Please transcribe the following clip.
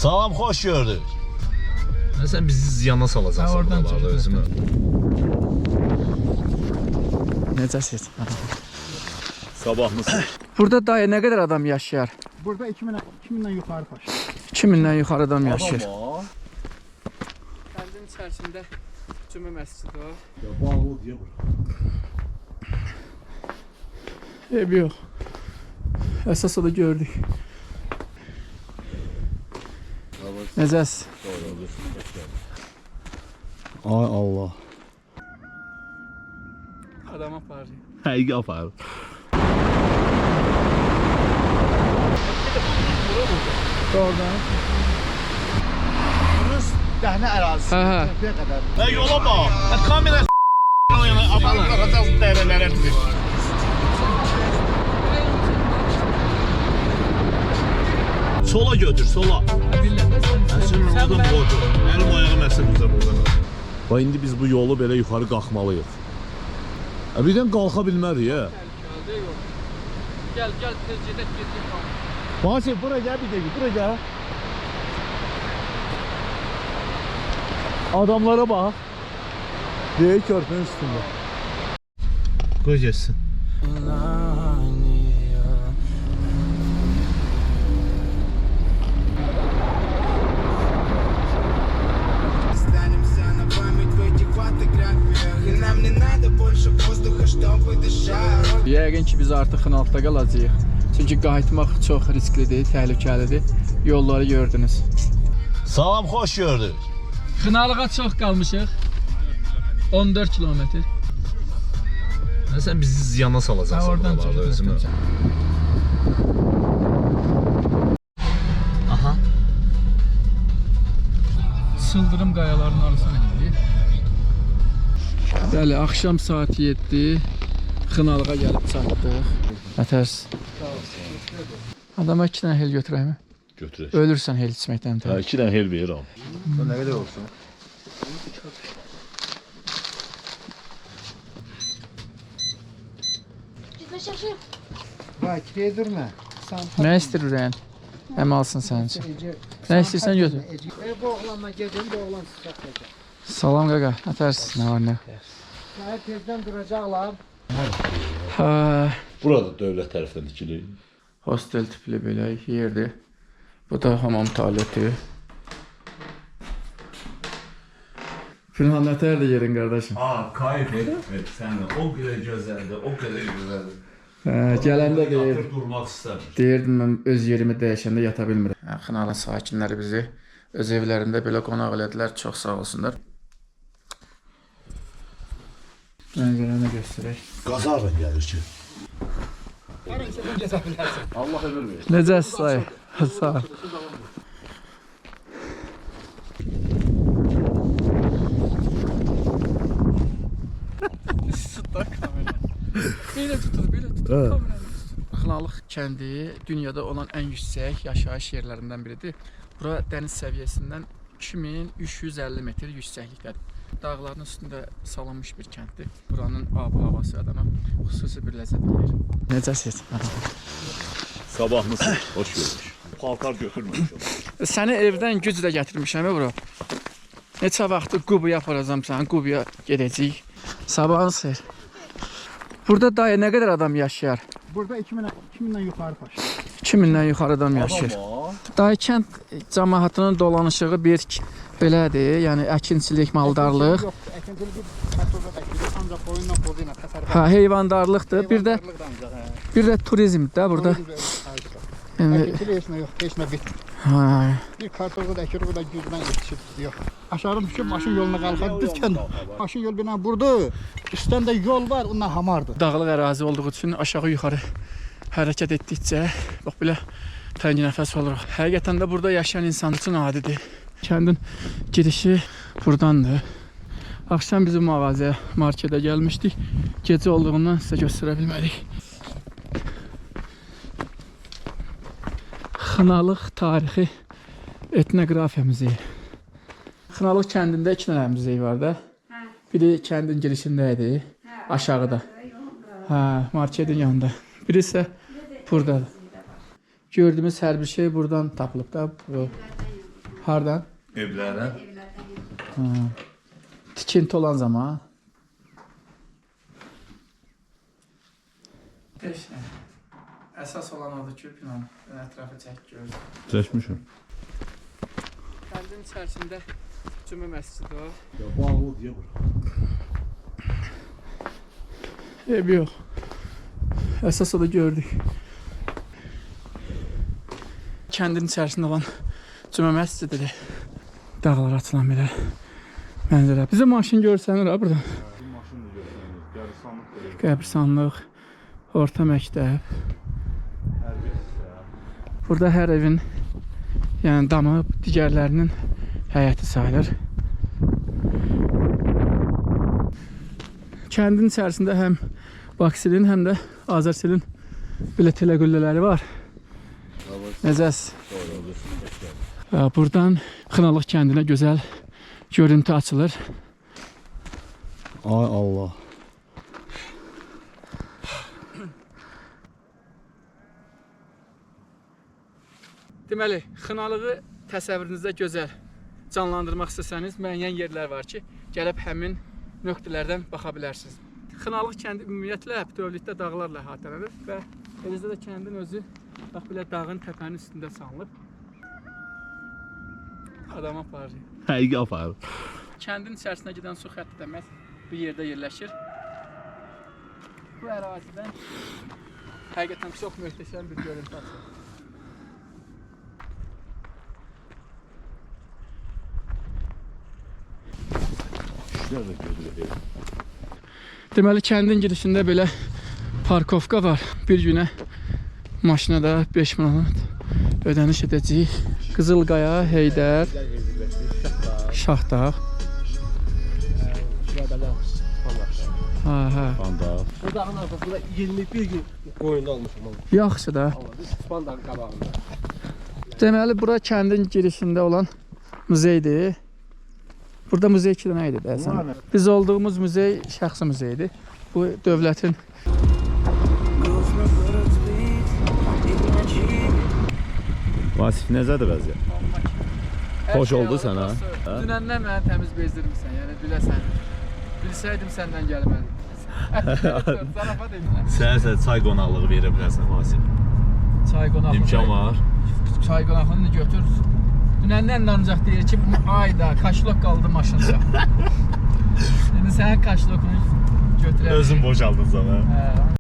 Salam, xoş gördük. Sen bizi ziyana salacaqsan oradan buralarda özümü. Necəsiz? Sabahınız. Burada dayı nə qədər adam yaşayar? Burada 2000'den yukarı taş. 2000-dən yuxarı adam yaşayır. Ama. Kəndin içərisində cümə məscidi var. Ya bağlı diye bura. Ev yox. Əsas o da gördük. Necəsiz? Ay Allah. Adam aparır. Həqiqi aparır. Oradan. Rus dəhne ərazisi. Hə. Ne kadar? Hə, yola bax. Hə, kamera yana aparır, baxacaq dərələrə düşür. Sola götür, sola. Sən oradan qoydur. Əlim ayağım əsir bizə buradan. Və indi biz bu yolu belə yuxarı qalxmalıyıq. Birdən qalxa bilmərik, hə? Gəl, tez gedək, gedək. Bahçe, bura gel bir dakika, bura gel. Adamlara bak. Diye körpünün üstünde. Koy gelsin. Yəqin ki biz artıq Xınalıqda qalacağıq. Çünki qayıtmaq çox risklidir, təhlükəlidir. Yolları gördünüz. Salam, xoş gördük. Xınalığa çox qalmışıq. 14 kilometr. Sen bizi ziyana salacaqsan buralarda özümü. Aha. Sıldırım qayaların arasına gidirik. Bəli, axşam saat 7 Xınalığa gəlib çatdıq. Nətərs. Adama 2 dənə hel götürəyim. Götürək. Ölürsən hel içməkdən. Ha, 2 dənə hel verir al. Ne kadar olsun? Bak, kireye durma. Nə istəyirsən? Həm alsın sənin üçün. Nə istəyirsən götür. Bu oğlanla gedim, bu oğlan sıcaq. Salam qaqa, nətərsiz? Nə var nə? Səhər tezdən duracaqlar. Hə, Burada dövlət tərəfindən tikili. hostel tipli belə yerdir. Bu da hamam tualeti. Fırhan nətərdir yerin qardaşım? Kayıp et. Sən də o qədər gözəldir, o qədər gözəldir. Hə, gələndə deyir. Durmaq istəmir. Deyirdim mən öz yerimi dəyişəndə yata bilmirəm. Xınalın sakinləri bizi öz evlərində belə qonaq elədilər. Çox sağ olsunlar. Mənzərəni göstərək. Qazarla gəlir ki. Allah ömür verir. Necəsiz dayı? Sağ ol. Belə tutur, belə tutur. Kameranı tutur. Xınalıq kəndi dünyada olan ən yüksək yaşayış yerlərindən biridir. Bura dəniz səviyyəsindən 2350 metr yüksəklikdədir. Dağların üstündə salınmış bir kənddir. Buranın ab-havası adama xüsusi bir ləzzət verir. Necəsiz? Sabahınız hoş gördük. Paltar götürməmişəm. Səni evdən güclə gətirmişəm bura. Neçə vaxtdır Qubuya aparacam səni, Qubuya gedəcəyik. Sabahınız xeyir. Burada dayı nə qədər adam yaşayar? Burada 2000'den yukarı taş. 2000-dən yuxarı adam yaşayır. Dayı kənd cəmaatının dolanışığı bir belədir, yəni əkinçilik, maldarlıq. Yok, ekincilik bir kartozda ekilir, ancak boyundan bozuyla təsərrüf. Hə, heyvandarlıqdır. Bir də turizmdir də burada. Yəni Ekincilik heç nə yox, heç nə bitmir. hə, Bir kartozda ekilir, o da gücdən yetişir. Yok. Aşağı düşüb maşın yoluna qalxar, düz kənd. Maşın yol bina burada. Üstdən də yol var, ondan hamardır. dağlıq ərazi olduğu üçün aşağı-yuxarı hərəkət etdikcə bax belə təngi nəfəs oluruq. Həqiqətən də burada yaşayan insan üçün adidir. Kəndin girişi burdandır. Axşam bizim mağazaya, marketə gəlmişdik. Gecə olduğundan sizə göstərə bilmədik. Xınalıq tarixi etnografiya muzeyi. Xınalıq kəndində 2 dənə muzey var da. Biri kəndin girişində idi, aşağıda. Hə, marketin yanında. Biri isə buradadır. Gördüyümüz hər bir şey buradan tapılıb da. Bu Hardan? Evlərə. Tikinti olan zaman. Heç nə. Əsas olan odur ki, plan ətrafı çək gör. Çəkmişəm. Kəndin içərisində cümə məscidi var. Ya bağlı deyə bura. Ev yox. Əsas o da gördük. Kəndin içərisində olan cümə məscididir. Dağlar açılan belə mənzərə. Bizim maşın görsənir ha buradan. Bu maşını görürsünüz. Qəbristanlıq belə. Qəbristanlıq, orta məktəb. Hərbi hissə. Burada hər evin, yəni damı digərlərinin həyəti sayılır. Kəndin içərisində həm Baksilin, həm də Azərsilin belə teləqüllələri var. Necəs? Buradan Xınalıq kəndinə gözəl görüntü açılır. Ay Allah. Deməli, Xınalığı təsəvvürünüzdə gözəl canlandırmaq istəsəniz, müəyyən yerlər var ki, gəlib həmin nöqtələrdən baxa bilərsiniz. Xınalıq kəndi ümumiyyətlə bütövlükdə dağlarla əhatələnir və eləcə də kəndin özü bax belə dağın təpənin üstündə salınıb. Adam aparır. Həqiqi aparır. Kəndin içərisinə gedən su xətti də məhz bu yerdə yerləşir. Bu ərazidən həqiqətən çox möhtəşəm bir görüntü açılır. Deməli, kəndin girişində belə parkovka var. Bir günə maşına da 5 manat ödəniş edəcəyik. Qızılqaya, Heydər, Şahdağ. Hə. Pandaq. O dağın arxasında 21 gün qoyun almışım. Yaxşı da. İspan dağın qabağında. Deməli, bura kəndin girişində olan muzeydir. Burada muzey 2 dənə idi deyəsən. Biz olduğumuz muzey şəxsi muzeydir. Bu dövlətin Vasif necədir vəziyyət? Xoş oldu sənə. Dünəndən məni təmiz bezdirmirsən, yəni biləsən. Bilsəydim səndən gəlmədim. Zarafat edirəm. Səhər-səhər çay qonaqlığı verə bilərsən Vasif. Çay qonaqlığı. İmkan var. Çay qonaqlığını götür. Dünəndən ancaq deyir ki, ayda kaşlok qaldı maşında. İndi sənin kaşlokunu götürəm. Özün boşaldın sana. Hə.